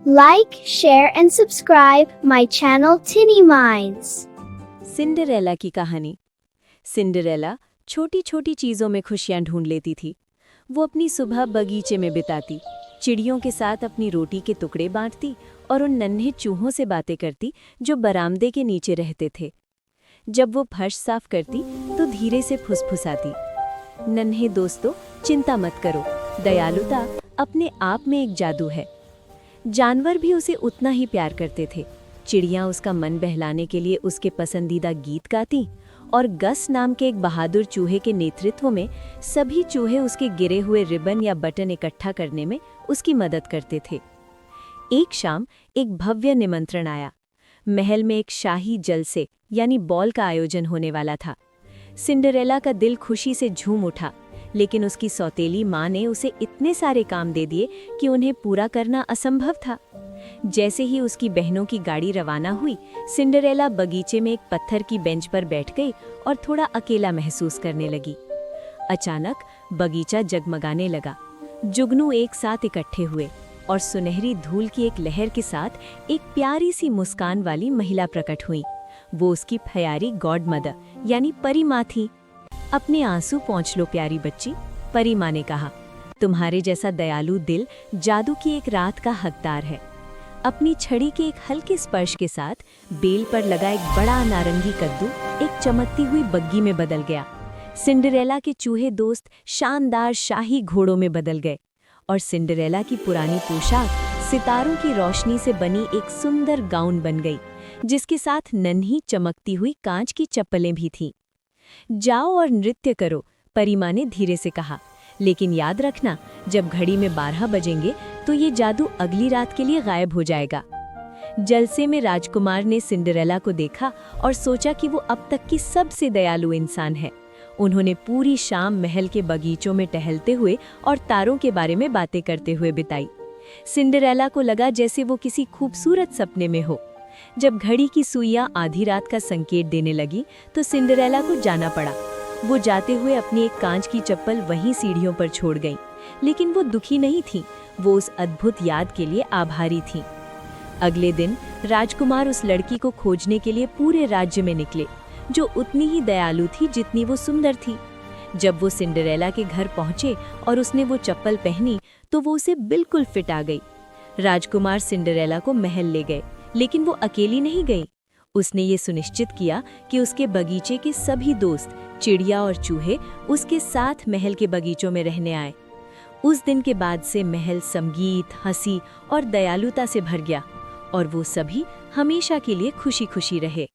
Like, share and subscribe my channel Tinny Minds. Cinderella की कहानी। Cinderella छोटी छोटी चीज़ों में खुशियाँ ढूंढ लेती थी। वो अपनी सुबह बगीचे में बिताती, चिड़ियों के साथ अपनी रोटी के टुकड़े बांटती और उन नन्हे चूहों से बातें करती जो बरामदे के नीचे रहते थे। जब वो फर्श साफ करती तो धीरे से फुसफुसाती, नन्हे दोस्तों, चिंता मत करो, दयालुता अपने आप में एक जादू है। जानवर भी उसे उतना ही प्यार करते थे। चिड़ियाँ उसका मन बहलाने के लिए उसके पसंदीदा गीत गाती और गस नाम के एक बहादुर चूहे के नेतृत्व में सभी चूहे उसके गिरे हुए रिबन या बटन इकट्ठा करने में उसकी मदद करते थे। एक शाम एक भव्य निमंत्रण आया। महल में एक शाही जलसे यानी बॉल का आयोजन होने वाला था। सिंडरेला का दिल खुशी से झूम उठा, लेकिन उसकी सौतेली माँ ने उसे इतने सारे काम दे दिए कि उन्हें पूरा करना असंभव था। जैसे ही उसकी बहनों की गाड़ी रवाना हुई, सिंडरेला बगीचे में एक पत्थर की बेंच पर बैठ गई और थोड़ा अकेला महसूस करने लगी। अचानक बगीचा जगमगाने लगा। जुगनू एक साथ इकट्ठे हुए और सुनहरी धूल की एक लहर के साथ एक प्यारी सी मुस्कान वाली महिला प्रकट हुई। वो उसकी प्यारी गॉड मदर यानी परी माँ थी। अपने आंसू पोंछ लो प्यारी बच्ची, परी माँ ने कहा। तुम्हारे जैसा दयालु दिल जादू की एक रात का हकदार है। अपनी छड़ी के एक हल्के स्पर्श के साथ बेल पर लगा एक बड़ा नारंगी कद्दू एक चमकती हुई बग्गी में बदल गया। सिंडरेला के चूहे दोस्त शानदार शाही घोड़ों में बदल गए और सिंडरेला की पुरानी पोशाक सितारों की रोशनी से बनी एक सुंदर गाउन बन गई, जिसके साथ नन्ही चमकती हुई कांच की चप्पलें भी थीं। जाओ और नृत्य करो, परी माँ ने धीरे से कहा, लेकिन याद रखना, जब घड़ी में 12 बजेंगे तो ये जादू अगली रात के लिए गायब हो जाएगा। जलसे में राजकुमार ने सिंडरेला को देखा और सोचा कि वो अब तक की सबसे दयालु इंसान है। उन्होंने पूरी शाम महल के बगीचों में टहलते हुए और तारों के बारे में बातें करते हुए बिताई। सिंडरेला को लगा जैसे वो किसी खूबसूरत सपने में हो। जब घड़ी की सुइयां आधी रात का संकेत देने लगी तो सिंडरेला को जाना पड़ा। वो जाते हुए अपनी एक कांच की चप्पल वहीं सीढ़ियों पर छोड़ गई, लेकिन वो दुखी नहीं थी। वो उस अद्भुत याद के लिए आभारी थी। अगले दिन राजकुमार उस लड़की को खोजने के लिए पूरे राज्य में निकले, जो उतनी ही दयालु थी जितनी वो सुंदर थी। जब वो सिंडरेला के घर पहुंचे और उसने वो चप्पल पहनी तो वो उसे बिल्कुल फिट आ गई। राजकुमार सिंडरेला को महल ले गए, लेकिन वो अकेली नहीं गई। उसने ये सुनिश्चित किया कि उसके बगीचे के सभी दोस्त, चिड़िया और चूहे उसके साथ महल के बगीचों में रहने आए। उस दिन के बाद से महल संगीत, हंसी और दयालुता से भर गया और वो सभी हमेशा के लिए खुशी खुशी रहे।